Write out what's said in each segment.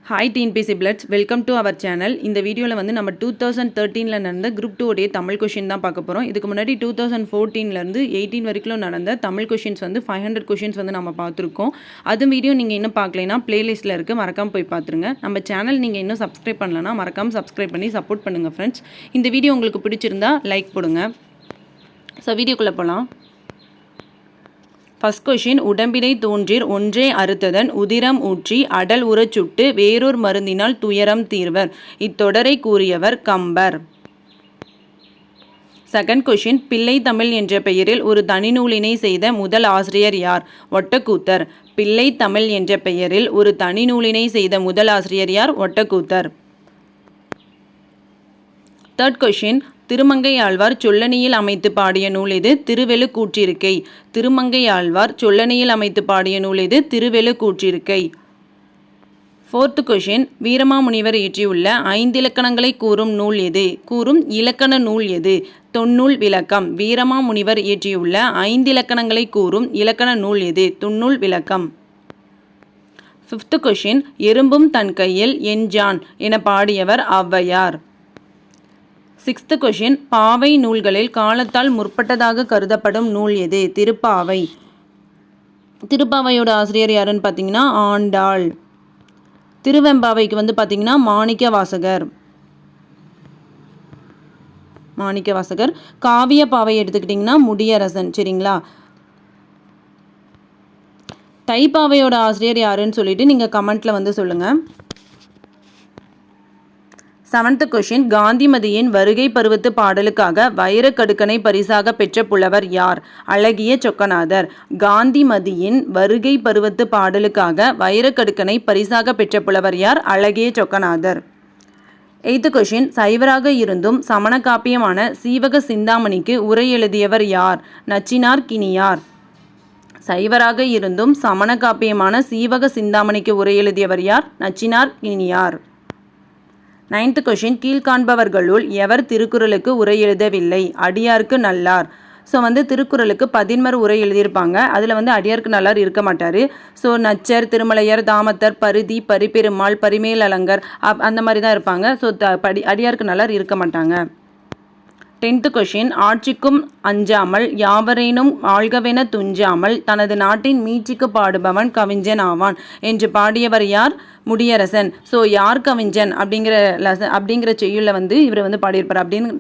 Hi TNPSC bloods, welcome to our channel. இந்த வீடியோவில் வந்து நம்ம 2013 நடந்த குரூப் 2 உடைய தமிழ் கொஷின் தான் பார்க்க போகிறோம். இதுக்கு முன்னாடி 2014 18 வரைக்கும் நடந்த தமிழ் கொஷின்ஸ் வந்து 500 கொஷின்ஸ் வந்து நம்ம பார்த்துருக்கோம். அது வீடியோ நீங்கள் இன்னும் பார்க்கலைன்னா பிளேலிஸ்ட்டில் இருக்குது, மறக்காமல் போய் பார்த்துருங்க. நம்ம சேனல் நீங்கள் இன்னும் சப்ஸ்கிரைப் பண்ணலன்னா மறக்காமல் சப்ஸ்கிரைப் பண்ணி சப்போர்ட் பண்ணுங்கள் ஃப்ரெண்ட்ஸ். இந்த வீடியோ உங்களுக்கு பிடிச்சிருந்தா லைக் போடுங்க. ஸோ வீடியோக்குள்ளே போகலாம். ஃபர்ஸ்ட் கொஷின், உடம்பினை தோன்றீர் ஒன்றே அறுத்ததன் உதிரம் ஊற்றி அடல் உறச் சுட்டு வேறொரு மருந்தினால் துயரம் தீர்வர். இத்தொடரை கூறியவர் கம்பர். செகண்ட் கொஷின், பிள்ளை தமிழ் என்ற பெயரில் ஒரு தனிநூலினை செய்த முதல் ஆசிரியர் யார்? ஒட்டக்கூத்தர். பிள்ளை தமிழ் என்ற பெயரில் ஒரு தனிநூலினை செய்த முதல் ஆசிரியர் யார்? ஒட்டக்கூத்தர். தேர்ட் கொஷின், திருமங்கை ஆழ்வார் சொல்லணியில் அமைத்து பாடிய நூல் எது? திருவெழுக்கூற்றிருக்கை. திருமங்கை ஆழ்வார் சொல்லணியில் அமைத்து பாடிய நூல் எது? திருவெழுக்கூற்றிருக்கை. ஃபோர்த் கொஷின், வீரமாமுனிவர் இயற்றியுள்ள 5 இலக்கணங்களை கூறும் நூல் எது? கூறும் இலக்கண நூல் எது? தொன்னூல் விளக்கம். வீரமாமுனிவர் இயற்றியுள்ள 5 இலக்கணங்களை கூறும் இலக்கண நூல் எது? தொன்னூல் விளக்கம். ஃபிஃப்த் கொஷின், எறும்பும் தன் கையில் என்ஜான் என பாடியவர் ஔவையார். சிக்ஸ்த் கொஷின், பாவை நூல்களில் காலத்தால் முற்பட்டதாக கருதப்படும் நூல் எது? திருப்பாவை. திருப்பாவையோட ஆசிரியர் யாருன்னு பார்த்தீங்கன்னா ஆண்டாள். திருவெம்பாவைக்கு வந்து பார்த்தீங்கன்னா மாணிக்க வாசகர். காவிய பாவை எடுத்துக்கிட்டிங்கன்னா முடியரசன். சரிங்களா? தைப்பாவையோட ஆசிரியர் யாருன்னு சொல்லிட்டு நீங்கள் கமெண்ட்டில் வந்து சொல்லுங்கள். செவன்த் கொஷின், காந்திமதியின் வருகை பருவத்து பாடலுக்காக வைரக்கடுக்கனை பரிசாக பெற்ற புலவர் யார்? அழகிய சொக்கநாதர். காந்திமதியின் வருகை பருவத்து பாடலுக்காக வைரக்கடுக்கனை பரிசாக பெற்ற புலவர் யார்? அழகிய சொக்கநாதர். எய்த் கொஷின், சைவராக இருந்தும் சமண காப்பியமான சீவக சிந்தாமணிக்கு உரை எழுதியவர் யார்? நச்சினார் கினியார். சைவராக இருந்தும் சமண காப்பியமான சீவக சிந்தாமணிக்கு உரை எழுதியவர் யார்? நச்சினார் கினியார். நைன்த் கொஷின், கீழ்காண்பவர்களுள் எவர் திருக்குறளுக்கு உரை எழுதவில்லை? அடியார்க்கு நல்லார். ஸோ வந்து திருக்குறளுக்கு 11 உரை எழுதியிருப்பாங்க. அதில் வந்து அடியார்க்கு நல்லார் இருக்க மாட்டார். ஸோ நச்சர், திருமலையர், தாமத்தர், பரிதி, பரிபெருமாள், பரிமேலழங்கர் அந்த மாதிரி தான் இருப்பாங்க. ஸோ அடியார்க்கு நல்லார் இருக்க மாட்டாங்க. 10th கொஷின், ஆட்சிக்கும் அஞ்சாமல் யாவரேனும் ஆள்கவென துஞ்சாமல் தனது நாட்டின் மீட்சிக்கு பாடுபவன் கவிஞன் ஆவான் என்று பாடியவர் யார்? முடியரசன். ஸோ யார் கவிஞன் அப்படிங்கிற செய்யுள்ள வந்து இவர் வந்து பாடியிருப்பார். அப்படின்னு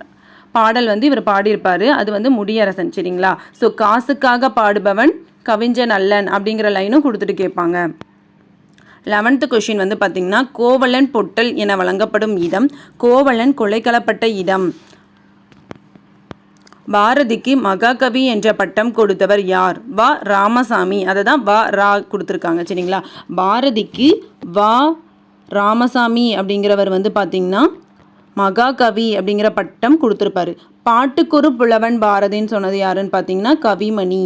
பாடல் வந்து இவர் பாடியிருப்பார். அது வந்து முடியரசன். சரிங்களா? ஸோ காசுக்காக பாடுபவன் கவிஞன் அல்லன் அப்படிங்கிற லைனும் கொடுத்துட்டு கேட்பாங்க. 11th கொஷின் வந்து பார்த்திங்கன்னா, கோவலன் பொட்டல் என வழங்கப்படும் இடம் கோவலன் கொலைக்களப்பட்ட இடம். பாரதிக்கு மகாகவி என்ற பட்டம் கொடுத்தவர் யார்? வா ராமசாமி. அதை தான் வா ரா கொடுத்துருக்காங்க. சரிங்களா? பாரதிக்கு வா ராமசாமி அப்படிங்கிறவர் வந்து பார்த்திங்கன்னா மகாகவி அப்படிங்கிற பட்டம் கொடுத்துருப்பாரு. பாட்டுக்கொரு புலவன் பாரதின்னு சொன்னது யாருன்னு பார்த்தீங்கன்னா கவிமணி.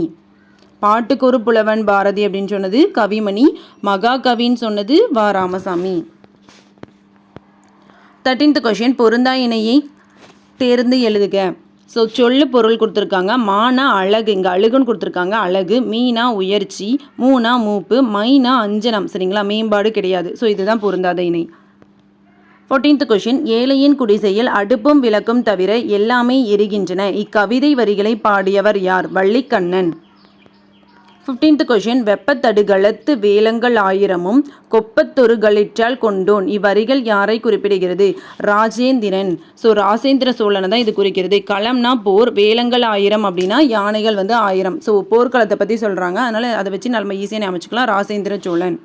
பாட்டுக்கொரு புலவன் பாரதி அப்படின்னு சொன்னது கவிமணி. மகாகவின்னு சொன்னது வா ராமசாமி. 13th கொஷின், பொருந்தா இணையை தேர்ந்து எழுதுக. ஸோ சொல்லு பொருள் கொடுத்துருக்காங்க. மானா அழகு, இங்கே அழகுன்னு கொடுத்துருக்காங்க. அழகு. மீனா உயர்ச்சி. மூனா மூப்பு. மைனா அஞ்சனம். சரிங்களா? மேம்பாடு கிடையாது. ஸோ இதுதான் பொருந்தாத இணை. 14th கொஷின், ஏழையின் குடிசையில் அடுப்பும் விளக்கும் தவிர எல்லாமே எரிகின்றன. இக்கவிதை வரிகளை பாடியவர் யார்? வள்ளிக்கண்ணன். 15th question, வெப்பத்தடுகளத்து வேலங்கள் ஆயிரமும் கொப்பத்தொரு களிற்றால் கொண்டோன். இவ்வரிகள் யாரை குறிப்பிடுகிறது? ராஜேந்திரன். ஸோ ராஜேந்திர சோழனை தான் இது குறிக்கிறது. களம்னா போர், வேலங்கள் 1000 அப்படின்னா யானைகள் வந்து 1000. ஸோ போர்க்களத்தை பற்றி சொல்கிறாங்க. அதனால் அதை வச்சு நம்ம ஈஸியாக அமைச்சுக்கலாம். ராஜேந்திர சோழன்.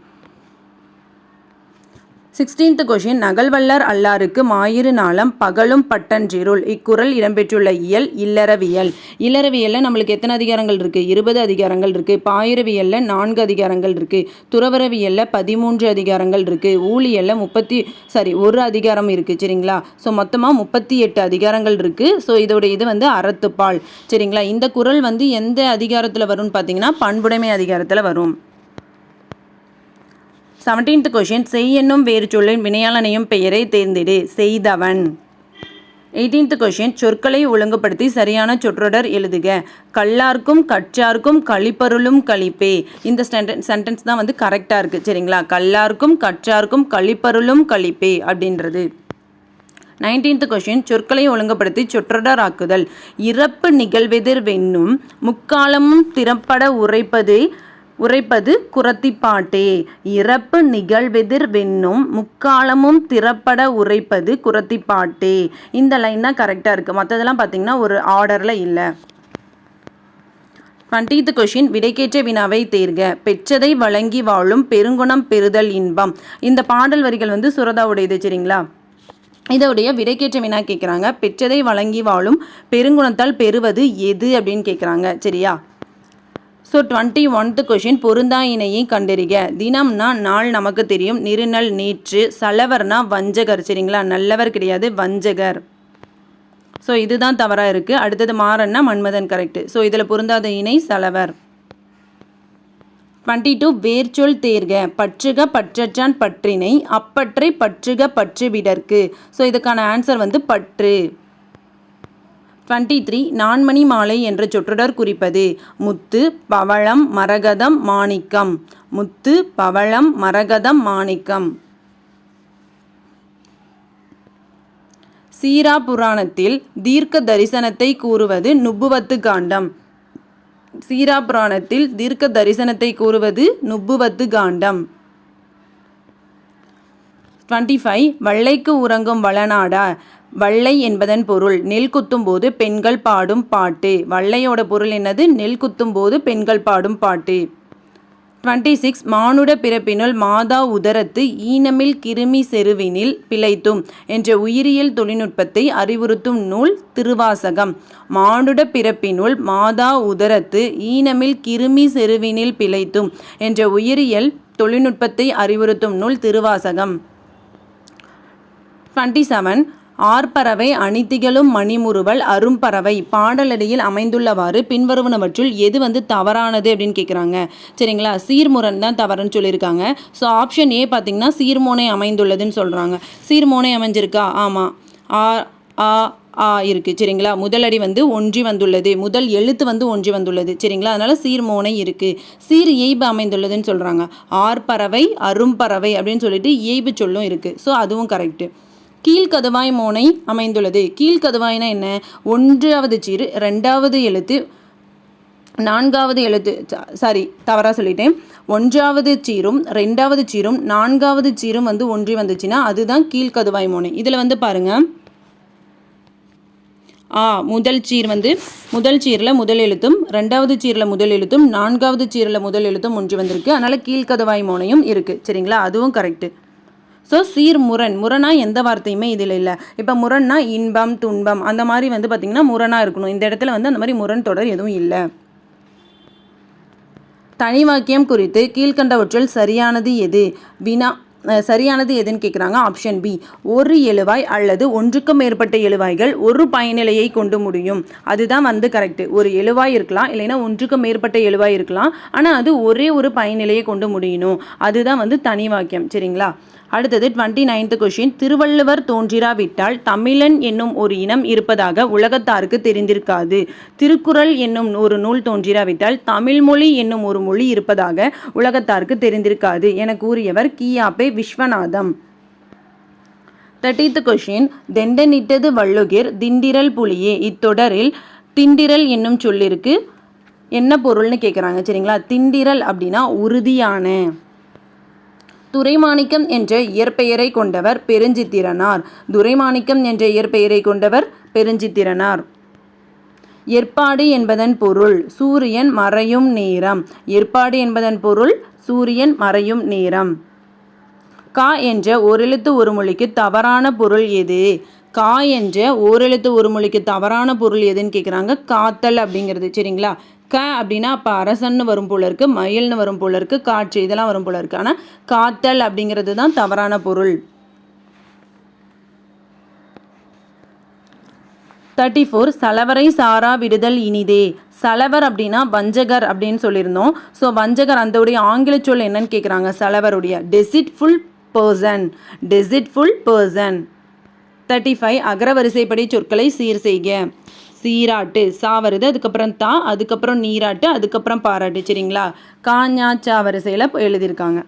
16th கொஷின், நகல்வல்லார் அல்லாருக்கு மாயிரு நாளம் பகலும் பட்டன்றிருள். இக்குறள் இடம்பெற்றுள்ள இயல் இல்லறவியல். இல்லறவியலில் நம்மளுக்கு எத்தனை அதிகாரங்கள் இருக்குது? 20 அதிகாரங்கள் இருக்குது. பாயிரவியலில் 4 அதிகாரங்கள் இருக்குது. துறவரவியலில் 13 அதிகாரங்கள் இருக்குது. ஊழியலில் 1 அதிகாரம் இருக்குது. சரிங்களா? ஸோ மொத்தமாக 38 அதிகாரங்கள் இருக்குது. ஸோ இதோட இது வந்து அறத்துப்பால். சரிங்களா? இந்த குறள் வந்து எந்த அதிகாரத்தில் வரும்னு பார்த்தீங்கன்னா பண்புடைமை அதிகாரத்தில் வரும். 17th கொஷின், செய் என்னும் வேறு சொல்லின் வினையாளனையும் பெயரை தேர்ந்தெடு. செய்தவன். 18th கொஷின் சொற்களை ஒழுங்குபடுத்தி சரியான சொற்றொடர் எழுதுக. கல்லார்க்கும் கற்றார்க்கும் கழிப்பருளும் கழிப்பே. இந்த சென்டென்ஸ் தான் வந்து கரெக்டாக இருக்குது. சரிங்களா? கல்லார்க்கும் கற்றார்க்கும் கழிப்பருளும் கழிப்பே அப்படின்றது. 19th கொஷின் சொற்களை ஒழுங்குபடுத்தி சொற்றொடர் ஆக்குதல். இறப்பு நிகழ்வெதிர் வென்னும் முக்காலமும் திறப்பட உரைப்பது குறத்திப்பாட்டே. இறப்பு நிகழ்வெதிர் வென்னும் முக்காலமும் திறப்பட உரைப்பது குறத்திப்பாட்டே. இந்த லைன் தான் கரெக்டாக இருக்குது. மற்றதெல்லாம் பார்த்தீங்கன்னா ஒரு ஆர்டரில் இல்லை. 20th கொஷின் விடைக்கேற்ற வினாவை தேர்க. பெற்றதை வழங்கி வாழும் பெருங்குணம் பெறுதல் இன்பம். இந்த பாடல் வரிகள் வந்து சுரதாவுடையது. சரிங்களா? இதோடைய விடைக்கேற்ற வினா கேட்குறாங்க. பெற்றதை வழங்கி வாழும் பெருங்குணத்தால் பெறுவது எது அப்படின்னு கேட்குறாங்க. சரியா? ஸோ 21th கொஷின் பொருந்தா இணையை கண்டறிக. தினம்னா நாள் நமக்கு தெரியும். நிறுநல் நேற்று. சலவர்னா வஞ்சகர். சரிங்களா? நல்லவர் கிடையாது, வஞ்சகர். ஸோ இதுதான் தவறாக இருக்குது. அடுத்தது மாறன்னா மன்மதன் கரெக்டு. ஸோ இதில் பொருந்தாத இணை சலவர். 22 வேர்ச்சொல் தேர்க. பற்றுக பற்றற்றான் பற்றினை அப்பற்றை பற்றுக பற்று விடற்கு. ஸோ இதுக்கான ஆன்சர் வந்து பற்று. 23 நான்மணி மாலை என்ற சொற்றொடர் குறிப்பது. முத்து பவளம் மரகதம் மாணிக்கம். முத்து பவளம் மரகதம் மாணிக்கம். சீரா புராணத்தில் தீர்க்க தரிசனத்தை கூறுவது நுப்புவத்து காண்டம். சீரா புராணத்தில் தீர்க்க தரிசனத்தை கூறுவது நுப்புவத்து காண்டம். 25 வள்ளைக்கு உறங்கும் வளநாடா. வள்ளை என்பதன் பொருள் நெல் குத்தும் போது பெண்கள் பாடும் பாட்டு. வள்ளையோட பொருள் என்னது? நெல் குத்தும் போது பெண்கள் பாடும் பாட்டு. 26 மானுட பிறப்பினுள் மாதா உதரத்து ஈனமில் கிருமி செருவினில் பிழைத்தும் என்ற உயிரியல் தொழில்நுட்பத்தை அறிவுறுத்தும் நூல் திருவாசகம். மானுட பிறப்பினுள் மாதா உதரத்து ஈனமில் கிருமி செருவினில் பிழைத்தும் என்ற உயிரியல் தொழில்நுட்பத்தை அறிவுறுத்தும் நூல் திருவாசகம். 27 ஆர்பறவை அணித்திகளும் மணிமுறுவல் அரும்பறவை. பாடலடியில் அமைந்துள்ளவாறு பின்வருவனவற்றுள் எது வந்து தவறானது அப்படின்னு கேட்குறாங்க. சரிங்களா? சீர்முரண் தான் தவறுன்னு சொல்லியிருக்காங்க. ஸோ ஆப்ஷன் ஏ பார்த்தீங்கன்னா சீர்மோனை அமைந்துள்ளதுன்னு சொல்கிறாங்க. சீர்மோனை அமைஞ்சிருக்கா? ஆமாம். ஆ ஆ ஆ இருக்குது. சரிங்களா? முதலடி வந்து ஒன்றி வந்துள்ளது. முதல் எழுத்து வந்து ஒன்றி வந்துள்ளது. சரிங்களா? அதனால் சீர்மோனை இருக்குது. சீர் இயைபு அமைந்துள்ளதுன்னு சொல்கிறாங்க. ஆர்பறவை அரும்பறவை அப்படின்னு சொல்லிட்டு இயைபு சொல்லும் இருக்குது. ஸோ அதுவும் கரெக்டு. கீழ்கதுவாய் மோனை அமைந்துள்ளது. கீழ்கதுவாய்னா என்ன? 1வது சீர் 2வது எழுத்து 4வது எழுத்து. தவறாக சொல்லிட்டேன். 1வது சீரும் 2வது சீரும் 4வது சீரும் வந்து ஒன்றி வந்துச்சுன்னா அதுதான் கீழ்கதுவாய் மோனை. இதில் வந்து பாருங்கள், முதல் சீர் வந்து முதல் சீரில் முதல் எழுத்தும் 2வது சீரில் முதல் எழுத்தும் 4வது சீரில் முதல் எழுத்தும் ஒன்றி வந்திருக்கு. அதனால் கீழ்கதுவாய் மோனையும் இருக்குது. சரிங்களா? அதுவும் கரெக்டு. ஸோ சீர்முரண். முரணா எந்த வார்த்தையுமே இதில் இல்லை. இப்போ முரண்னா இன்பம் துன்பம் அந்த மாதிரி வந்து பார்த்திங்கன்னா முரணாக இருக்கணும். இந்த இடத்துல வந்து அந்த மாதிரி முரண் தொடர் எதுவும் இல்லை. தனி வாக்கியம் குறித்து கீழ்கண்டவற்றுள் சரியானது எது? சரியானது எதுன்னு கேட்குறாங்க. Option B. ஒரு எழுவாய் அல்லது ஒன்றுக்கும் மேற்பட்ட எழுவாய்கள் ஒரு பயனிலையை கொண்டு முடியும். அதுதான் வந்து கரெக்டு. ஒரு எழுவாய் இருக்கலாம், இல்லைன்னா ஒன்றுக்கும் மேற்பட்ட எழுவாய் இருக்கலாம். ஆனால் அது ஒரே ஒரு பயனிலையை கொண்டு முடியணும். அதுதான் வந்து தனி வாக்கியம். சரிங்களா? அடுத்தது 29th கொஷின் திருவள்ளுவர் தோன்றிராவிட்டால் தமிழன் என்னும் ஒரு இனம் இருப்பதாக உலகத்தாருக்கு தெரிந்திருக்காது. திருக்குறள் என்னும் ஒரு நூல் தோன்றிராவிட்டால் தமிழ்மொழி என்னும் ஒரு மொழி இருப்பதாக உலகத்தாருக்கு தெரிந்திருக்காது என கூறியவர் கியாபே விஸ்வநாதம். 30th question தெண்டனிட்டது வள்ளுகிர் திண்டிரல் புலியே. இத்தொடரில் திண்டிரல் என்னும் சொல்லிருக்கு என்ன பொருள்னு கேட்குறாங்க. சரிங்களா? திண்டிரல் அப்படின்னா உறுதியான. துரைமாணிக்கம் என்ற இயற்பெயரை கொண்டவர் பெருஞ்சித்திரனார். துரைமாணிக்கம் என்ற இயற்பெயரை கொண்டவர் பெருஞ்சித்திரனார். ஏற்பாடு என்பதன் பொருள் சூரியன் மறையும் நேரம். ஏற்பாடு என்பதன் பொருள் சூரியன் மறையும் நேரம். கா என்ற ஓரெழுத்து ஒரு மொழிக்கு தவறான பொருள் எது? கா என்ற ஓரெழுத்து ஒரு மொழிக்கு தவறான பொருள் எதுன்னு கேட்குறாங்க. காத்தல் அப்படிங்கிறது. சரிங்களா? க அப்படின்னா அப்போ அரசன்னு வரும் போல இருக்குது, மயில்னு வரும் போல இருக்குது, காற்று இதெல்லாம் வரும் போல இருக்குது. ஆனால் காத்தல் அப்படிங்கிறது தான் தவறான பொருள். 34 சலவரை சாரா விடுதல் இனிதே. சலவர் அப்படின்னா வஞ்சகர் அப்படின்னு சொல்லியிருந்தோம். ஸோ வஞ்சகர் அந்தோடைய ஆங்கில சொல் என்னன்னு கேட்குறாங்க. சலவருடைய டெசிட்ஃபுல் பர்சன். டெசிட்ஃபுல் பர்சன். 35 அகரவரிசைப்படி சொற்களை சீர் செய்க. சீராட்டு சா வருது, அதுக்கப்புறம் தா, அதுக்கப்புறம் நீராட்டு, அதுக்கப்புறம் பாராட்டு. சரிங்களா? காஞா சா வரிசையில் எழுதியிருக்காங்க.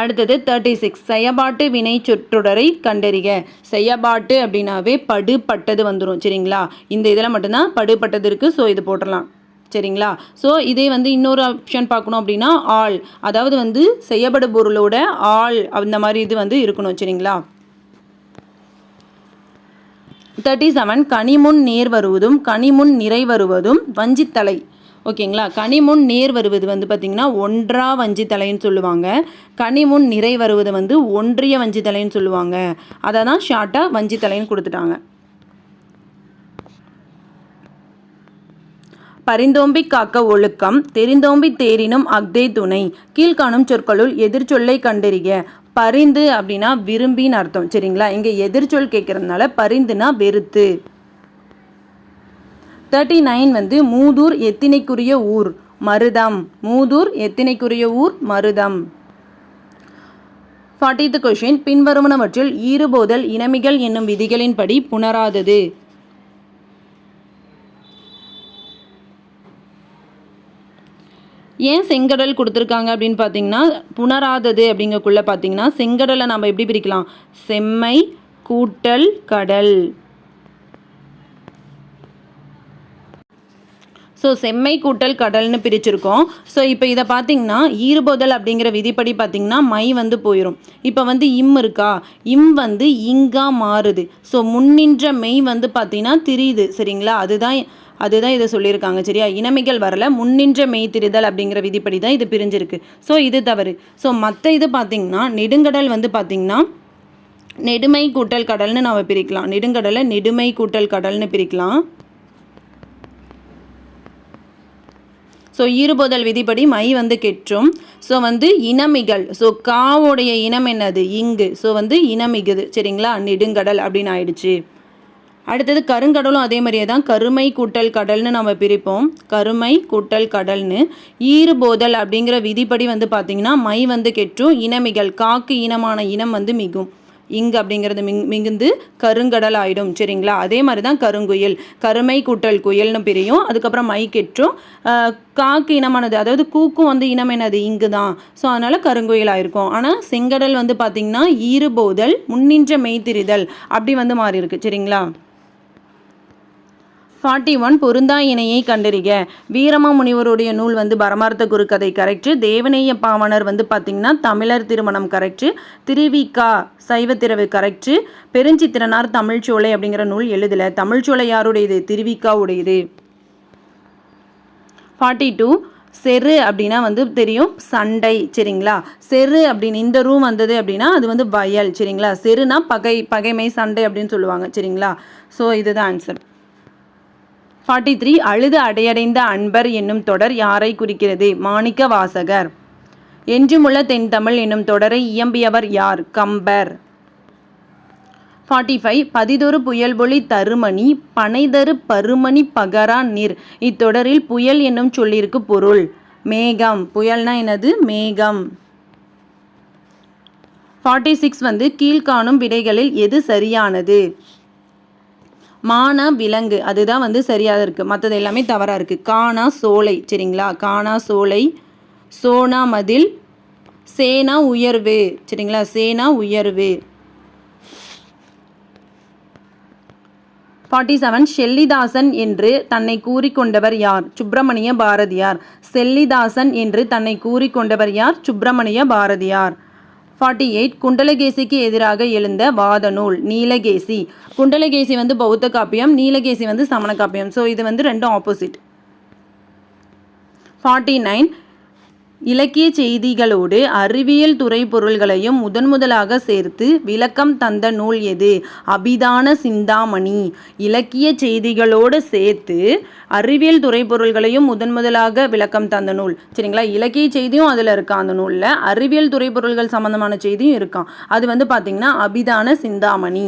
அடுத்தது 36 செயபாட்டு வினை சொற்றொடரை கண்டறிக. செயபாட்டு அப்படின்னாவே படு பட்டது வந்துடும். சரிங்களா? இந்த இதில் மட்டும்தான் படு பட்டது இருக்குது. ஸோ இது போட்டுடலாம். சரிங்களா? ஸோ இதே வந்து இன்னொரு ஆப்ஷன் பார்க்கணும் அப்படின்னா ஆள், அதாவது வந்து செய்யப்படும் பொருளோட ஆள் அந்த மாதிரி இது வந்து இருக்கணும். சரிங்களா? 37 கனிமுன் நேர் வருவதும் கனிமுன் நிறை வருவதும் வஞ்சித்தலை. ஓகேங்களா? கனிமுன் நேர் வருவது வந்து பார்த்திங்கன்னா ஒன்றா வஞ்சித்தலைன்னு சொல்லுவாங்க. கனிமுன் நிறை வருவது வந்து ஒன்றிய வஞ்சித்தலைன்னு சொல்லுவாங்க. அதை தான் ஷார்ட்டாக வஞ்சித்தலைன்னு கொடுத்துட்டாங்க. பரிந்தோம்பி காக்க ஒழுக்கம் தெரிந்தோம்பி தேரினும் அக்தே துணை. கீழ்காணும் சொற்களுள் எதிர்ச்சொல்லை கண்டறிக. பரிந்து அப்படின்னா விரும்பின்னு அர்த்தம். சரிங்களா? இங்கே எதிர்ச்சொல் கேட்கறதுனால பரிந்துனா வெறுத்து. 39 வந்து மூதூர் எத்தினைக்குரிய ஊர் மருதம். மூதூர் எத்தினைக்குரிய ஊர் மருதம். 40th கொஷின் பின்வருவனவற்றில் ஈறுபோதல் இனமிகள் என்னும் விதிகளின்படி புணராதது. ஏன் செங்கடல் கொடுத்துருக்காங்க அப்படின்னு பார்த்தீங்கன்னா புணராதது அப்படிங்கக்குள்ளே பார்த்தீங்கன்னா செங்கடலை நம்ம எப்படி பிரிக்கலாம்? செம்மை கூட்டல் கடல். ஸோ செம்மை கூட்டல் கடல்னு பிரிச்சிருக்கோம். ஸோ இப்போ இதை பார்த்தீங்கன்னா ஈறுபோதல் அப்படிங்கிற விதிப்படி பார்த்தீங்கன்னா மை வந்து போயிடும். இப்போ வந்து இம் இருக்கா, இம் வந்து இங்கா மாறுது. ஸோ முன்னின்ற மெய் வந்து பார்த்தீங்கன்னா திரியுது. சரிங்களா? அதுதான் இதை சொல்லியிருக்காங்க. சரியா? இனமிகள் வரல, முன்னின்ற மெய் திரிதல் அப்படிங்கிற விதிப்படி தான் இது பிரிஞ்சிருக்கு. ஸோ இது தவறு. ஸோ மற்ற இது பார்த்தீங்கன்னா நெடுங்கடல் வந்து பார்த்தீங்கன்னா நெடுமை கூட்டல் கடல்னு நம்ம பிரிக்கலாம். நெடுங்கடலை நெடுமை கூட்டல் கடல்னு பிரிக்கலாம். ஸோ ஈறுபோதல் விதிப்படி மை வந்து கெற்றும். ஸோ வந்து இனமிகள், ஸோ காவுடைய இனம் என்னது? இங்கு. ஸோ வந்து இனமிகுது. சரிங்களா? நெடுங்கடல் அப்படின்னு ஆயிடுச்சு. அடுத்தது கருங்கடலும் அதே மாதிரியே தான் கருமை கூட்டல் கடல்னு நம்ம பிரிப்போம். கருமை கூட்டல் கடல்னு. ஈறுபோதல் அப்படிங்கிற விதிப்படி வந்து பார்த்திங்கன்னா மை வந்து கெற்றும், இனமிகள் காக்கு இனமான இனம் வந்து மிகும். இங்கு அப்படிங்கிறது மிகுந்து கருங்கடல் ஆயிடும். சரிங்களா? அதே மாதிரி தான் கருங்குயில், கருமை கூட்டல் குயல்னு பிரியும். அதுக்கப்புறம் மை கெற்றும், காக்கு இனமானது, அதாவது கூக்கும் வந்து இனம் என்னது? இங்கு தான். ஸோ அதனால் கருங்குயில் ஆயிருக்கும். ஆனால் செங்கடல் வந்து பார்த்திங்கன்னா ஈறுபோதல் முன்னின்ற மெய்திரிதல் அப்படி வந்து மாறி இருக்கு. சரிங்களா? 41 பொருந்தா இணையை கண்டறிக. வீரமா முனிவருடைய நூல் வந்து பரமார்த்த குறுக்கதை கரெக்டு. தேவநேய பாவனர் வந்து பார்த்திங்கன்னா தமிழர் திருமணம் கரெக்டு. திருவிக்கா சைவத்திரவு கரெக்டு. பெருஞ்சித்திரனார் தமிழ்ச்சோலை அப்படிங்கிற நூல் எழுதலை. தமிழ்ச்சோலை யாருடையது? திருவிக்கா உடையது. 42 செரு அப்படின்னா வந்து தெரியும் சண்டை. சரிங்களா? செரு அப்படின்னு இந்த ரூம் வந்தது அப்படின்னா அது வந்து வயல். சரிங்களா? செருனா பகைமை சண்டை அப்படின்னு சொல்லுவாங்க. சரிங்களா? ஸோ இதுதான் ஆன்சர். 43 அழுது அடையடைந்த அன்பர் என்னும் தொடர் யாரை குறிக்கிறது? மாணிக்க வாசகர். என்றுமுள்ள தென்தமிழ் என்னும் தொடரை இயம்பியவர் யார்? கம்பர். 45 பதிதொரு புயல்பொலி தருமணி பனைதரு பருமணி பகரா நீர். இத்தொடரில் புயல் என்னும் சொல்லிற்கு பொருள்? மேகம். புயல்னா என்னது? மேகம். 46 வந்து கீழ்காணும் விடைகளில் எது சரியானது? மான விலங்கு அதுதான் வந்து சரியாக இருக்குது. மற்றது எல்லாமே தவறாக இருக்குது. காணா சோலை. சரிங்களா? காணா சோலை. சோனா மதில். சேனா உயர்வு. சரிங்களா? சேனா உயர்வு. 47 ஷெல்லிதாசன் என்று தன்னை கூறிக்கொண்டவர் யார்? சுப்பிரமணிய பாரதியார். ஷெல்லிதாசன் என்று தன்னை கூறிக்கொண்டவர் யார்? சுப்பிரமணிய பாரதியார். 48 குண்டலகேசிக்கு எதிராக எழுந்த வாத நூல்? நீலகேசி. குண்டலகேசி வந்து பௌத்த காப்பியம், நீலகேசி வந்து சமண காப்பியம். ஸோ இது வந்து ரெண்டும் ஆப்போசிட். 49 இலக்கிய செய்திகளோடு அறிவியல் துறை பொருள்களையும் முதன்முதலாக சேர்த்து விளக்கம் தந்த நூல் எது? அபிதான சிந்தாமணி. இலக்கிய செய்திகளோடு சேர்த்து அறிவியல் துறை பொருள்களையும் முதன்முதலாக விளக்கம் தந்த நூல். சரிங்களா? இலக்கிய செய்தியும் அதில் இருக்கா அந்த நூலில், அறிவியல் துறை பொருள்கள் சம்பந்தமான செய்தியும் இருக்கான். அது வந்து பார்த்திங்கன்னா அபிதான சிந்தாமணி.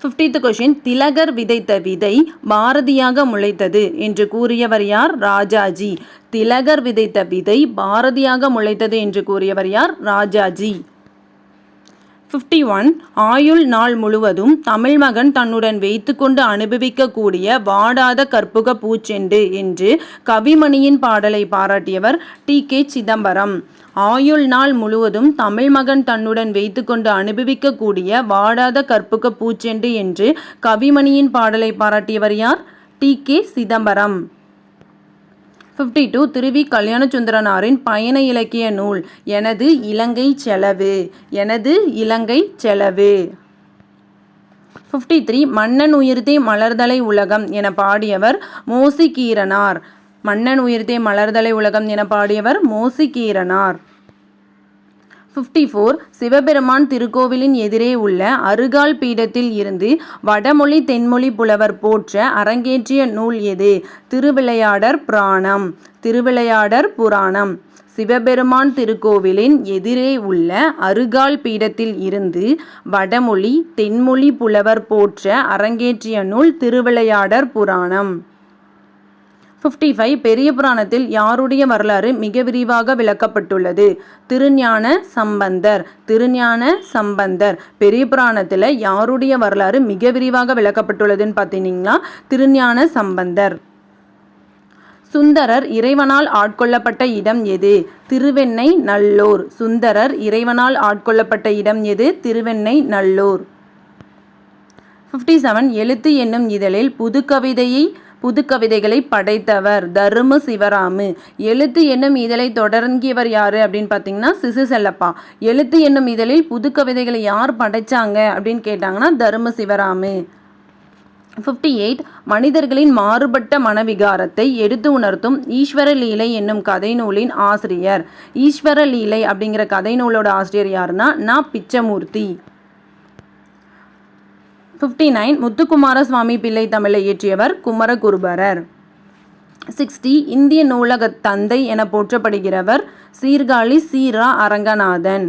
50th கொஷின் திலகர் விதைத்த விதை பாரதியாக முளைத்தது என்று கூறியவர் யார்? ராஜாஜி. திலகர் விதைத்த விதை பாரதியாக முளைத்தது என்று கூறியவர் யார்? ராஜாஜி. 51 ஆயுள் நாள் முழுவதும் தமிழ்மகன் தன்னுடன் வைத்துக்கொண்டு அனுபவிக்கக்கூடிய வாடாத கற்புக பூச்செண்டு என்று கவிமணியின் பாடலை பாராட்டியவர் டி.கே. சிதம்பரம். ஆயுள் நாள் முழுவதும் தமிழ்மகன் தன்னுடன் வைத்துக்கொண்டு அனுபவிக்கக்கூடிய வாடாத கற்புக பூச்செண்டு என்று கவிமணியின் பாடலை பாராட்டியவர் யார்? டி.கே. சிதம்பரம். 52 திருவி கல்யாணசுந்தரனாரின் பயண இலக்கிய நூல் எனது இலங்கை செலவு. எனது இலங்கை செலவு. 53 மன்னன் உயிர்த்தே மலர்தலை உலகம் என பாடியவர் மோசிகீரனார். மன்னன் உயிர்த்தே மலர்தலை உலகம் என பாடியவர் மோசிகீரனார். 54 சிவபெருமான் திருக்கோவிலின் எதிரே உள்ள அருகால் பீடத்தில் இருந்து வடமொழி தென்மொழி புலவர் போற்ற அரங்கேற்றிய நூல் எது? திருவிளையாடற் புராணம். திருவிளையாடற் புராணம். சிவபெருமான் திருக்கோவிலின் எதிரே உள்ள அருகால் பீடத்தில் இருந்து வடமொழி தென்மொழி புலவர் போற்ற அரங்கேற்றிய நூல் திருவிளையாடற் புராணம். 55 பெரிய புராணத்தில் யாருடைய வரலாறு மிக விரிவாக விளக்கப்பட்டுள்ளது? திருஞான சம்பந்தர். திருஞான சம்பந்தர். பெரிய புராணத்தில் யாருடைய வரலாறு மிக விரிவாக விளக்கப்பட்டுள்ளதுன்னு பார்த்தீங்கன்னா திருஞான சம்பந்தர். சுந்தரர் இறைவனால் ஆட்கொள்ளப்பட்ட இடம் எது? திருவெண்ணை நல்லூர். சுந்தரர் இறைவனால் ஆட்கொள்ளப்பட்ட இடம் எது? திருவெண்ணை நல்லூர். 57 எழுத்து என்னும் இதழில் புதுக்கவிதைகளை படைத்தவர் தரும சிவராமு. எழுத்து என்னும் இதழை தொடங்கியவர் யாரு அப்படின்னு பார்த்தீங்கன்னா சிசு செல்லப்பா. எழுத்து என்னும் இதழில் புதுக்கவிதைகளை யார் படைச்சாங்க அப்படின்னு கேட்டாங்கன்னா தரும சிவராமு. 58 மனிதர்களின் மாறுபட்ட மனவிகாரத்தை எடுத்து உணர்த்தும் ஈஸ்வர லீலை என்னும் கதை நூலின் ஆசிரியர். ஈஸ்வர லீலை அப்படிங்கிற கதை நூலோட ஆசிரியர் யாருன்னா நா. பிச்சமூர்த்தி. 59 முத்துக்குமார சுவாமி பிள்ளை தமிழை இயற்றியவர் குமரகுருபரர். 60 இந்திய நூலகத் தந்தை என போற்றப்படுகிறவர் சீர்காழி சீரா அரங்கநாதன்.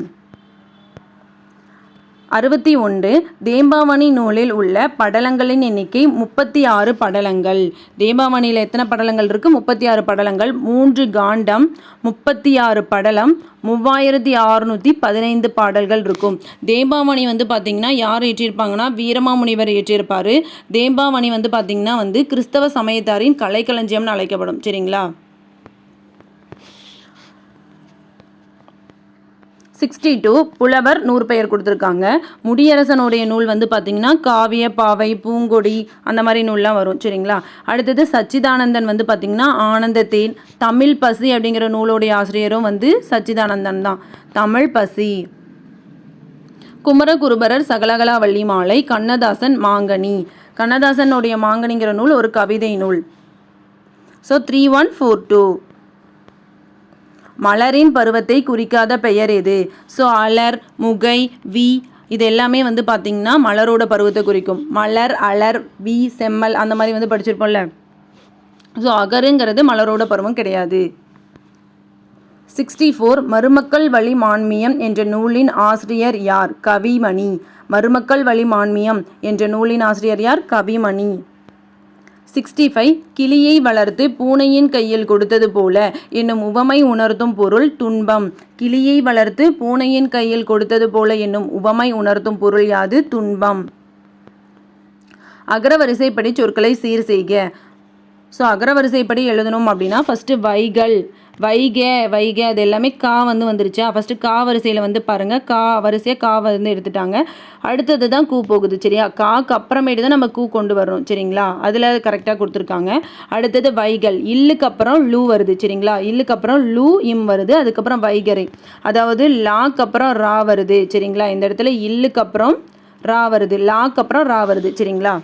61 தேம்பாவணி நூலில் உள்ள படலங்களின் எண்ணிக்கை 36 படலங்கள். தேம்பாவணியில் எத்தனை படலங்கள் இருக்கு? 36 படலங்கள். 3 காண்டம், 36 படலம், 3615 பாடல்கள் இருக்கும். தேம்பாவணி பார்த்தீங்கன்னா யார் ஏற்றிருப்பாங்கன்னா வீரமாமுனிவர் ஏற்றிருப்பாரு. தேம்பாவணி பார்த்தீங்கன்னா கிறிஸ்தவ சமயத்தாரின் கலைக்களஞ்சியம்னு அழைக்கப்படும். சரிங்களா? 62 புலவர் 100 பெயர் கொடுத்துருக்காங்க. முடியரசனுடைய நூல் பார்த்தீங்கன்னா காவிய பாவை பூங்கொடி அந்த மாதிரி நூல்லாம் வரும். சரிங்களா? அடுத்தது சச்சிதானந்தன் பார்த்தீங்கன்னா ஆனந்தத்தேன். தமிழ் பசி அப்படிங்கிற நூலோடைய ஆசிரியரும் சச்சிதானந்தன் தான். தமிழ் பசி. குமரகுருபரர் சகலகலாவள்ளி மாலை. கண்ணதாசன் மாங்கனி. கண்ணதாசனுடைய மாங்கனிங்கிற நூல் ஒரு கவிதை நூல். ஸோ 3142 மலரின் பருவத்தை குறிக்காத பெயர் எது? ஸோ அலர், முகை, வி இது எல்லாமே பார்த்தீங்கன்னா மலரோட பருவத்தை குறிக்கும். மலர், அலர், வி, செம்மல் அந்த மாதிரி படிச்சிருப்போம்ல. ஸோ அகருங்கிறது மலரோட பருவம் கிடையாது. 64 மருமக்கள் வழி மான்மியம் என்ற நூலின் ஆசிரியர் யார்? கவிமணி. மருமக்கள் வழி மான்மியம் என்ற நூலின் ஆசிரியர் யார்? கவிமணி. 65 கிளியை வளர்த்து பூனையின் கையில் கொடுத்தது போல என்னும் உவமை உணர்த்தும் பொருள் துன்பம். கிளியை வளர்த்து பூனையின் கையில் கொடுத்தது போல என்னும் உவமை உணர்த்தும் பொருள் யாது? துன்பம். அகரவரிசைப்படி சொற்களை சீர் செய்க. ஸோ அகரவரிசைப்படி எழுதணும் அப்படின்னா ஃபஸ்ட்டு வைகள், வைகை அது எல்லாமே கா வந்துருச்சா? ஃபஸ்ட்டு கா வரிசையில் பாருங்கள். கா வரிசையாக கா எடுத்துட்டாங்க. அடுத்தது தான் கூ போகுது. சரியா? காக்கு அப்புறமேட்டு தான் நம்ம கூ கொண்டு வரணும். சரிங்களா? அதில் கரெக்டாக கொடுத்துருக்காங்க. அடுத்தது வைகள். இல்லுக்கு அப்புறம் லூ வருது. சரிங்களா? இல்லுக்கு அப்புறம் லூ இம் வருது. அதுக்கப்புறம் வைகரை, அதாவது லாக்கு அப்புறம் ரா வருது. சரிங்களா? இந்த இடத்துல இல்லுக்கு அப்புறம் ரா வருது, லாக்கு அப்புறம் ரா வருது. சரிங்களா?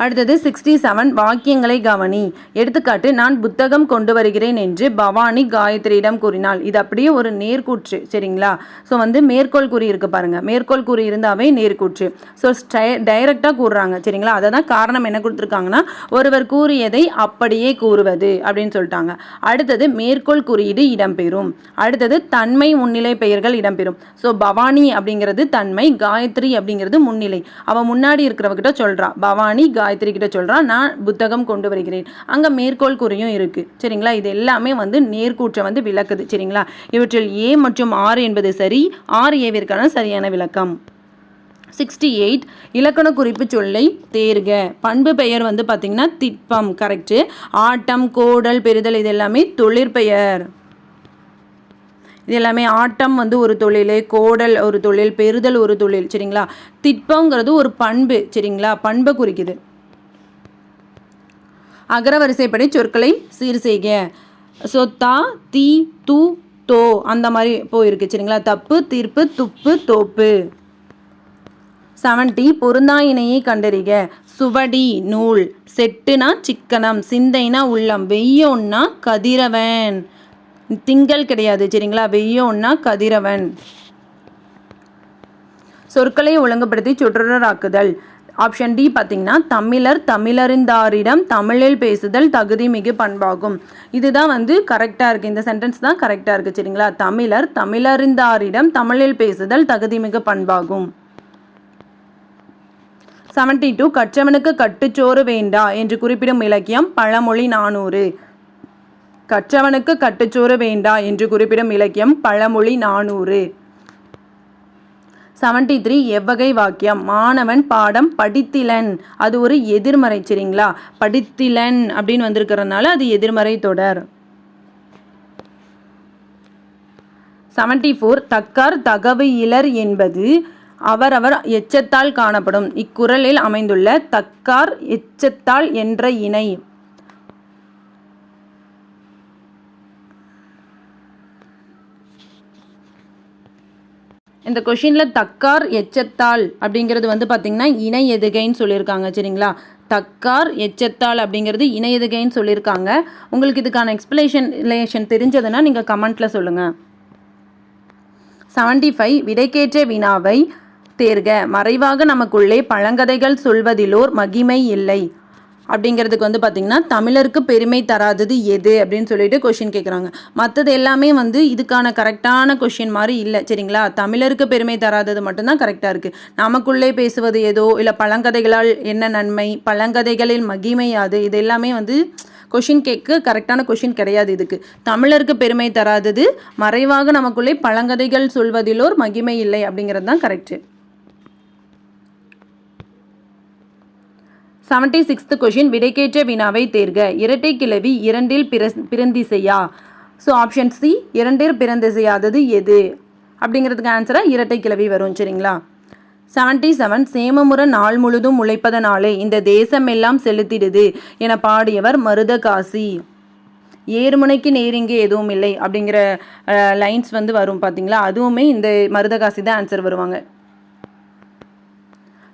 அடுத்தது 67 வாக்கியங்களை கவனி. எடுத்துக்காட்டு நான் புத்தகம் கொண்டு வருகிறேன் என்று பவானி காயத்ரியிடம் கூறினாள். இது அப்படியே ஒரு நேர்கூற்று. சரிங்களா? ஸோ மேற்கோள் குறி இருக்கு பாருங்க. மேற்கோள் குறி இருந்தாவே நேர்கூற்று. ஸோ டைரக்டாக கூறுறாங்க. சரிங்களா? அதை தான் காரணம் என்ன கொடுத்துருக்காங்கன்னா ஒருவர் கூறியதை அப்படியே கூறுவது அப்படின்னு சொல்லிட்டாங்க. அடுத்தது மேற்கோள் குறியீடு இடம்பெறும். அடுத்தது தன்மை முன்னிலை பெயர்கள் இடம்பெறும். ஸோ பவானி அப்படிங்கிறது தன்மை, காயத்ரி அப்படிங்கிறது முன்னிலை. அவன் முன்னாடி இருக்கிறவகிட்ட சொல்றா பவானி காயத்ரி கிட்ட சொல்கிறான், நான் புத்தகம் கொண்டு வருகிறேன். அங்கே மேற்கோள் குறியும் இருக்குது. சரிங்களா? இது எல்லாமே வந்து நேர்கூற்றை வந்து விளக்குது. சரிங்களா? இவற்றில் ஏ மற்றும் ஆர் என்பது சரி, ஆர் ஏவிற்கான சரியான விளக்கம். 68 இலக்கண குறிப்பு சொல்லை தேர்க. பண்பு பெயர் வந்து பார்த்திங்கன்னா திட்பம், கரெக்டு. ஆட்டம், கோடல், பெறுதல் இது எல்லாமே தொழிற்பெயர். இது எல்லாமே ஆட்டம் வந்து ஒரு தொழில், கோடல் ஒரு தொழில், பெறுதல் ஒரு தொழில். சரிங்களா? திட்பங்கிறது ஒரு பண்பு. சரிங்களா? பண்பை குறிக்குது. அகரவரிசைப்படி சொற்களை சீர் செய்க. சொத்தா, தீ, தூ, தோ அந்த மாதிரி போயிருக்கு. சரிங்களா? தப்பு, தீர்ப்பு, துப்பு, தோப்பு. 70 பொருந்தா இணையை கண்டறிக. சுவடி நூல், செட்டுனா சிக்கனம், சிந்தைனா உள்ளம், வெய்யோன்னா கதிரவன். திங்கள் கிடையாது. சரிங்களா? வெய்யோன்னா கதிரவன். சொற்களை ஒழுங்குபடுத்தி சொற்றொடராக்குதல். ஆப்ஷன் டி பார்த்தீங்கன்னா தமிழர் தமிழறிந்தாரிடம் தமிழில் பேசுதல் தகுதி மிகு பண்பாகும். இதுதான் வந்து கரெக்டாக இருக்குது. இந்த சென்டென்ஸ் தான் கரெக்டாக இருக்குது. சரிங்களா? தமிழர் தமிழறிந்தாரிடம் தமிழில் பேசுதல் தகுதி மிகு பண்பாகும். 72 கற்றவனுக்கு கட்டுச்சோறு வேண்டா என்று குறிப்பிடும் இலக்கியம் பழமொழி 400. கற்றவனுக்கு கட்டுச்சோறு வேண்டா என்று குறிப்பிடும் இலக்கியம் பழமொழி 400. 73 எவ்வகை வாக்கியம். மாணவன் பாடம் படித்திலன், அது ஒரு எதிர்மறை. சரிங்களா? படித்திலன் அப்படின்னு வந்திருக்கிறதுனால அது எதிர்மறை தொடர். 74 தக்கார் தகவு இலர் என்பது அவரவர் எச்சத்தால் காணப்படும். இக்குறளில் அமைந்துள்ள தக்கார் எச்சத்தால் என்ற இணை. இந்த கொஷினில் தக்கார் எச்சத்தால் அப்படிங்கிறது வந்து பார்த்திங்கன்னா இணை எதுகைன்னு சொல்லியிருக்காங்க. சரிங்களா? தக்கார் எச்சத்தால் அப்படிங்கிறது இணை எதுகைன்னு சொல்லியிருக்காங்க. உங்களுக்கு இதுக்கான எக்ஸ்பிளேஷன் தெரிஞ்சதுன்னா நீங்கள் கமெண்ட்டில் சொல்லுங்கள். 75 விடைக்கேற்ற வினாவை தேர்க. மறைவாக நமக்குள்ளே பழங்கதைகள் சொல்வதிலோர் மகிமை இல்லை அப்படிங்கிறதுக்கு வந்து பார்த்திங்கன்னா தமிழருக்கு பெருமை தராதது எது அப்படின்னு சொல்லிட்டு கொஷின் கேட்குறாங்க. மற்றது எல்லாமே வந்து இதுக்கான கரெக்டான கொஷின் மாதிரி இல்லை. சரிங்களா? தமிழருக்கு பெருமை தராதது மட்டும்தான் கரெக்டாக இருக்குது. நமக்குள்ளே பேசுவது ஏதோ, இல்லை பழங்கதைகளால் என்ன நன்மை, பழங்கதைகளில் மகிமை யாது, இது எல்லாமே வந்து கொஷின் கேட்க கரெக்டான கொஷின் கிடையாது. இதுக்கு தமிழருக்கு பெருமை தராதது, மறைவாக நமக்குள்ளே பழங்கதைகள் சொல்வதிலோர் மகிமை இல்லை அப்படிங்கிறது தான் கரெக்டு. 76th கொஷின் விடைக்கேற்ற வினாவை தேர்க. இரட்டை கிளவி இரண்டில் பிறந்திசையா. ஸோ ஆப்ஷன் சி இரண்டில் பிறந்திசையாதது எது அப்படிங்கிறதுக்கு ஆன்சராக இரட்டை கிளவி வரும். சரிங்களா? 77 சேமமுற நாள் முழுதும் உழைப்பதனாலே இந்த தேசம் எல்லாம் செலுத்திடுது என பாடியவர் மருதகாசி. ஏறுமுனைக்கு நேரிங்கே எதுவும் இல்லை அப்படிங்கிற லைன்ஸ் வந்து வரும் பார்த்தீங்களா? அதுவுமே இந்த மருதகாசி தான் ஆன்சர் வருவாங்க.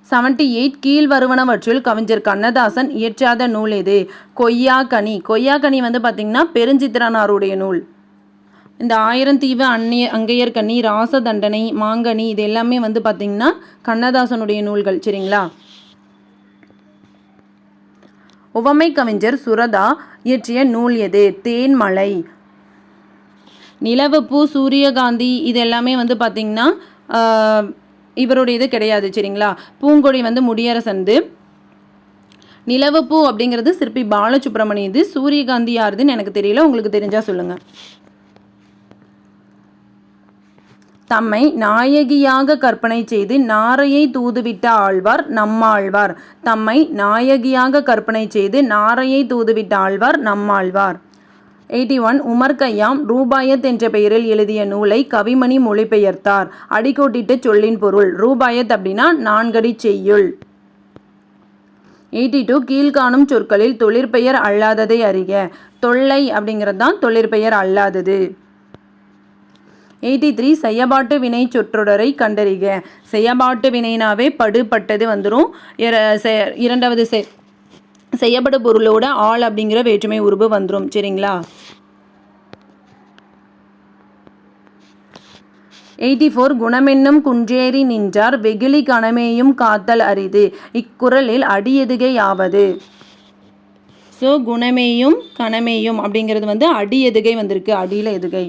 78 கீழ் வருவனவற்றில் கவிஞர் கண்ணதாசன் இயற்றாத நூல் எது? கொய்யாக்கனி. கொய்யாக்கனி வந்து பார்த்திங்கன்னா பெருஞ்சித்திரனாருடைய நூல். இந்த ஆயிரந்தீவு அங்கையர் கனி, ராச தண்டனை, மாங்கனி இது எல்லாமே வந்து பார்த்திங்கன்னா கண்ணதாசனுடைய நூல்கள். சரிங்களா? உவமை கவிஞர் சுரதா இயற்றிய நூல் எது? தேன்மலை. நிலவுப்பூ, சூரியகாந்தி இது எல்லாமே வந்து பார்த்திங்கன்னா இவருடைய இது கிடையாது. சரிங்களா? பூங்கொடி வந்து முடியரசந்து. நிலவுப்பூ அப்படிங்கிறது சிற்பி பாலசுப்ரமணியது. சூரியகாந்தி யாருதுன்னு எனக்கு தெரியல, உங்களுக்கு தெரிஞ்சா சொல்லுங்கள். தம்மை நாயகியாக கற்பனை செய்து நாரையை தூதுவிட்ட ஆழ்வார் நம்மாழ்வார். தம்மை நாயகியாக கற்பனை செய்து நாரையை தூதுவிட்ட ஆழ்வார் நம்மாழ்வார். 81 உமர் கய்யாம் ரூபாயத் என்ற பெயரில் எழுதிய நூலை கவிமணி மொழிபெயர்த்தார். அடிக்கோட்டிட்டு சொல்லின் பொருள். ரூபாயத் அப்படின்னா 4 அடி செய்யுள். 82 கீழ்காணும் சொற்களில் தொழிற்பெயர் அல்லாததை அறிக. தொல்லை அப்படிங்கிறது தான் தொழிற்பெயர் அல்லாதது. 83 செய்யபாட்டு வினை சொற்றொடரை கண்டறிக. செய்யபாட்டு வினைனாவே படுபட்டது வந்துடும். இரண்டாவது செய்யப்படும் பொருளோட ஆள் அப்படிங்கிற வேற்றுமை உருவு வந்துடும். சரிங்களா? 84 குணமென்னும் குன்றேறி நின்றார் வெகுளி கணமேயும் காத்தல் அரிது. இக்குறளில் அடி எதுகையாவது. ஸோ குணமேயும் கணமேயும் அப்படிங்கிறது வந்து அடி எதுகை வந்திருக்கு. அடியில் எதுகை.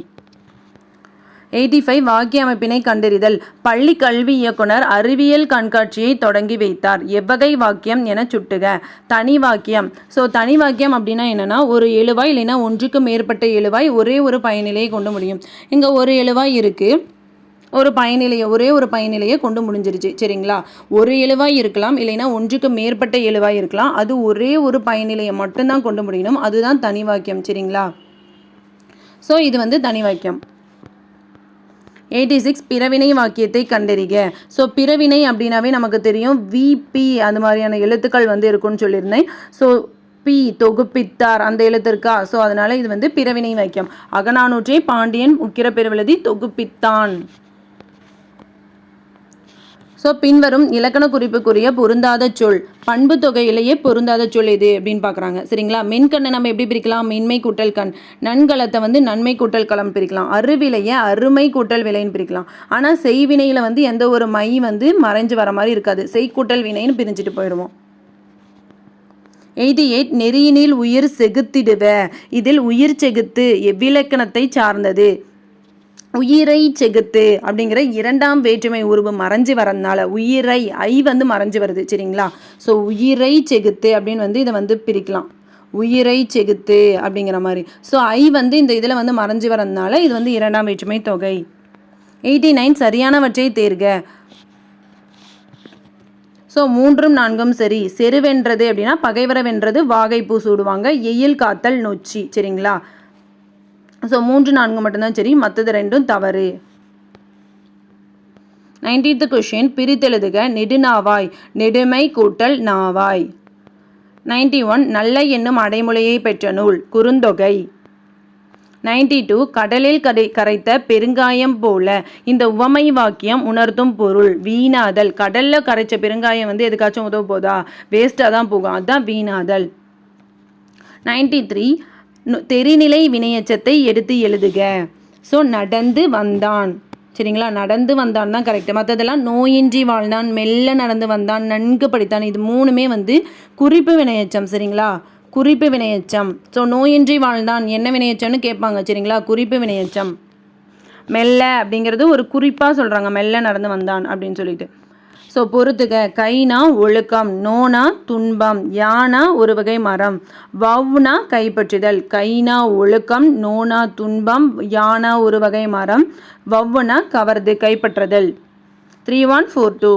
85 வாக்கிய அமைப்பினை கண்டறிதல். பள்ளி கல்வி இயக்குனர் அறிவியல் கண்காட்சியை தொடங்கி வைத்தார். எவ்வகை வாக்கியம் என சுட்டுக. தனி வாக்கியம். ஸோ தனி வாக்கியம் அப்படின்னா என்னன்னா, ஒரு எழுவாய் இல்லைன்னா ஒன்றுக்கு மேற்பட்ட எழுவாய் ஒரே ஒரு பயனிலையை கொண்டு முடியும். இங்கே ஒரு எழுவாய் இருக்குது, ஒரே ஒரு பயனிலையை கொண்டு முடிஞ்சிருச்சு. சரிங்களா, ஒரு எழுவாய் இருக்கலாம், இல்லைன்னா ஒன்றுக்கு மேற்பட்ட எழுவாய் இருக்கலாம். அது ஒரே ஒரு பயனிலையை மட்டும்தான் கொண்டு முடியணும். அதுதான் தனி வாக்கியம். சரிங்களா, ஸோ இது வந்து தனி வாக்கியம். 86 பிறவினை வாக்கியத்தை கண்டறிக. ஸோ பிறவினை அப்படின்னாவே நமக்கு தெரியும், விபி அந்த மாதிரியான எழுத்துக்கள் வந்து இருக்குன்னு சொல்லியிருந்தேன். ஸோ பி தொகுப்பித்தார் அந்த எழுத்து இருக்கா, ஸோ அதனால இது வந்து பிறவினை வாக்கியம். அகநானூற்றை பாண்டியன் உக்கிர பெருவெழுதி தொகுப்பித்தான். ஸோ பின்வரும் இலக்கண குறிப்புக்குரிய பொருந்தாத சொல். பண்பு தொகையிலேயே பொருந்தாத சொல் எது அப்படின்னு பார்க்குறாங்க. சரிங்களா, மென்கண்ணை நம்ம எப்படி பிரிக்கலாம்? மென்மை கூட்டல் கண். நன்கலத்தை வந்து நன்மை கூட்டல் களம் பிரிக்கலாம். அருவிலையை அருமை கூட்டல் விலைன்னு பிரிக்கலாம். ஆனால் செய்வினையில் வந்து எந்த ஒரு மை வந்து மறைஞ்சு வர மாதிரி இருக்காது. செய்கூட்டல் வினைன்னு பிரிஞ்சுட்டு போயிடுவோம். 88 நெறியினில் உயிர் செகுத்திடுவ. இதில் உயிர் செகுத்து எவ்விலக்கணத்தை சார்ந்தது? உயிரை செகுத்து அப்படிங்கிற இரண்டாம் வேற்றுமை உருவு மறைஞ்சு வரதுனால உயிரை ஐ வந்து மறைஞ்சு வருது. சரிங்களா, ஸோ உயிரை செகுத்து அப்படின்னு வந்து இதை வந்து பிரிக்கலாம். உயிரை செகுத்து அப்படிங்கிற மாதிரி. ஸோ ஐ வந்து இந்த இதில் வந்து மறைஞ்சு வரதுனால இது வந்து இரண்டாம் வேற்றுமை தொகை. 89 சரியானவற்றை தேர்க. ஸோ 3ம் 4ம் சரி. செருவென்றது அப்படின்னா பகைவர வென்றது, வாகை பூ சூடுவாங்க. எயில் காத்தல் நொச்சி. சரிங்களா, ஸோ 3, 4 மட்டும்தான் சரி, மற்றது ரெண்டும் தவறு. 90th question பிரித்தெழுதுக. நெடுநாவாய் நெடுமை கூட்டல் நாவாய். 91 நல்ல என்னும் அடைமொழியை பெற்ற நூல் குறுந்தொகை. 92 கடலில் கரைத்த பெருங்காயம் போல. இந்த உவமை வாக்கியம் உணர்த்தும் பொருள் வீணாதல். கடல்ல கரைச்ச பெருங்காயம் வந்து எதுக்காச்சும் உதவ போதா? வேஸ்டாக தான் போகும், அதுதான் வீணாதல். 93 தெரிநிலை வினையச்சத்தை எடுத்து எழுதுக. ஸோ நடந்து வந்தான். சரிங்களா, நடந்து வந்தான் தான் கரெக்ட். மற்றதெல்லாம் நோயின்றி வாழ்ந்தான், மெல்ல நடந்து வந்தான், நன்கு படித்தான். இது மூணுமே வந்து குறிப்பு வினையச்சம். சரிங்களா, குறிப்பு வினையச்சம். ஸோ நோயின்றி வாழ்ந்தான் என்ன வினையச்சம்னு கேட்பாங்க. சரிங்களா, குறிப்பு வினையச்சம். மெல்ல அப்படிங்கிறது ஒரு குறிப்பாக சொல்கிறாங்க, மெல்ல நடந்து வந்தான் அப்படின்னு சொல்லிட்டு. ஸோ பொறுத்துக. கைனா ஒழுக்கம், நோனா துன்பம், யானா ஒரு வகை மரம், வவ்னா கைப்பற்றுதல். கைனா ஒழுக்கம், நோனா துன்பம், யானா ஒரு வகை மரம், வவ்னா கவர்து கைப்பற்றுதல். 3142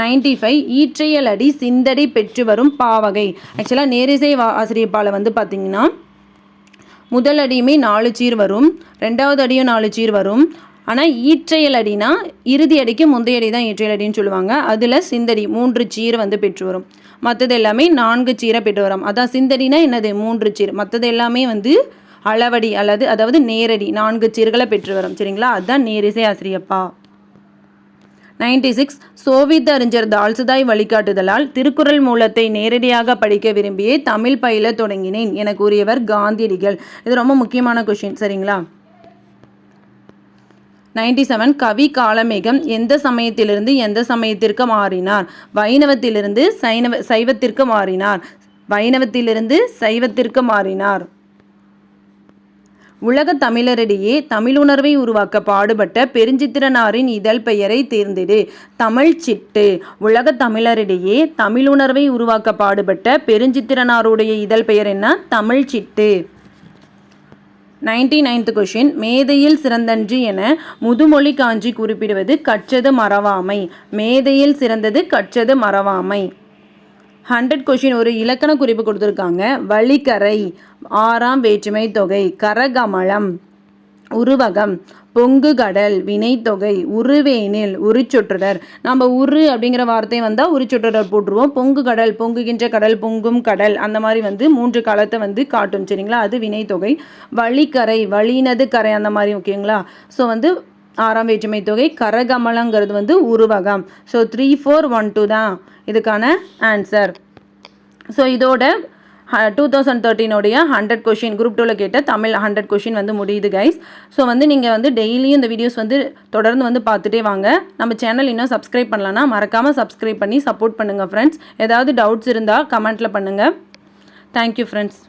95 ஈற்றையல் அடி சிந்தடி பெற்று வரும் பாவகை. ஆக்சுவலாக நேரிசை ஆசிரியப்பால் வந்து பார்த்திங்கன்னா முதல் அடியுமே 4 சீர் வரும், ரெண்டாவது அடியும் 4 சீர் வரும். ஆனால் ஈற்றையல் அடினா இறுதி அடிக்கு முந்தைய அடி தான் ஈற்றையல் அடின்னு சொல்லுவாங்க. அதில் சிந்தடி 3 சீர் வந்து பெற்று வரும், மற்றது எல்லாமே 4 சீரை பெற்று வரும். அதான் சிந்தடினா என்னது? 3 சீர். மற்றது எல்லாமே வந்து அளவடி அதாவது நேரடி 4 சீர்களை பெற்று வரும். சரிங்களா, அதுதான் நேரிசை ஆசிரியப்பா. 96 சோவித்து அறிஞர் தால்சுதாய் வழிகாட்டுதலால் திருக்குறள் மூலத்தை நேரடியாக படிக்க விரும்பியே தமிழ் பயில தொடங்கினேன் என கூறியவர் காந்தியடிகள். இது ரொம்ப முக்கியமான கொஷின். சரிங்களா. 97 கவி காலமேகம் எந்த சமயத்திலிருந்து எந்த சமயத்திற்கு மாறினார்? வைணவத்திலிருந்து சைவத்திற்கு மாறினார். வைணவத்திலிருந்து சைவத்திற்கு மாறினார். உலக தமிழரிடையே தமிழுணர்வை உருவாக்க பாடுபட்ட பெருஞ்சித்திரனாரின் இதழ் பெயரை தேர்ந்தெடு. தமிழ் சிட்டு. உலக தமிழரிடையே தமிழுணர்வை உருவாக்க பாடுபட்ட பெருஞ்சித்திரனாருடைய இதழ் பெயர் என்ன? தமிழ் சிட்டு. 99th கொஷின் மேதையில் சிறந்தன்று என முதுமொழி காஞ்சி குறிப்பிடுவது கற்றது மறவாமை. மேதையில் சிறந்தது கற்றது மறவாமை. 100 கொஷின் ஒரு இலக்கண குறிப்பு கொடுத்துருக்காங்க. வழிக்கரை, 6ஆம் வேற்றுமை தொகை, கரகமலம், உருவகம், பொங்கு கடல், வினைத்தொகை, உருவேனில், உரிச்சொற்றொடர். நம்ம உரு அப்படிங்கிற வார்த்தை வந்தால் உரிச்சொற்றொடர் போட்டுருவோம். பொங்கு கடல், பொங்குகின்ற கடல், பொங்கும் கடல், அந்த மாதிரி வந்து 3 காலத்தை வந்து காட்டும். சரிங்களா, அது வினைத்தொகை. வழிக்கரை, வழினது கரை, அந்த மாதிரி. ஓகேங்களா, ஸோ வந்து 6ஆம் வேற்றுமை தொகை. கரகமலங்கிறது வந்து உருவகம். ஸோ 3, 4, 1, 2 தான் இதுக்கான ஆன்சர். ஸோ இதோட 2013 100 கொஷின் குரூப் 2ல் கேட்ட தமிழ் 100 கொஷின் வந்து முடியுது கைஸ். ஸோ வந்து நீங்கள் வந்து டெய்லியும் இந்த வீடியோஸ் வந்து தொடர்ந்து வந்து பார்த்துட்டே வாங்க. நம்ம சேனல் இன்னும் சப்ஸ்கிரைப் பண்ணலன்னா மறக்காமல் சப்ஸ்கிரைப் பண்ணி சப்போர்ட் பண்ணுங்கள் ஃப்ரெண்ட்ஸ். ஏதாவது டவுட்ஸ் இருந்தால் கமெண்ட்டில் பண்ணுங்கள். Thank you friends.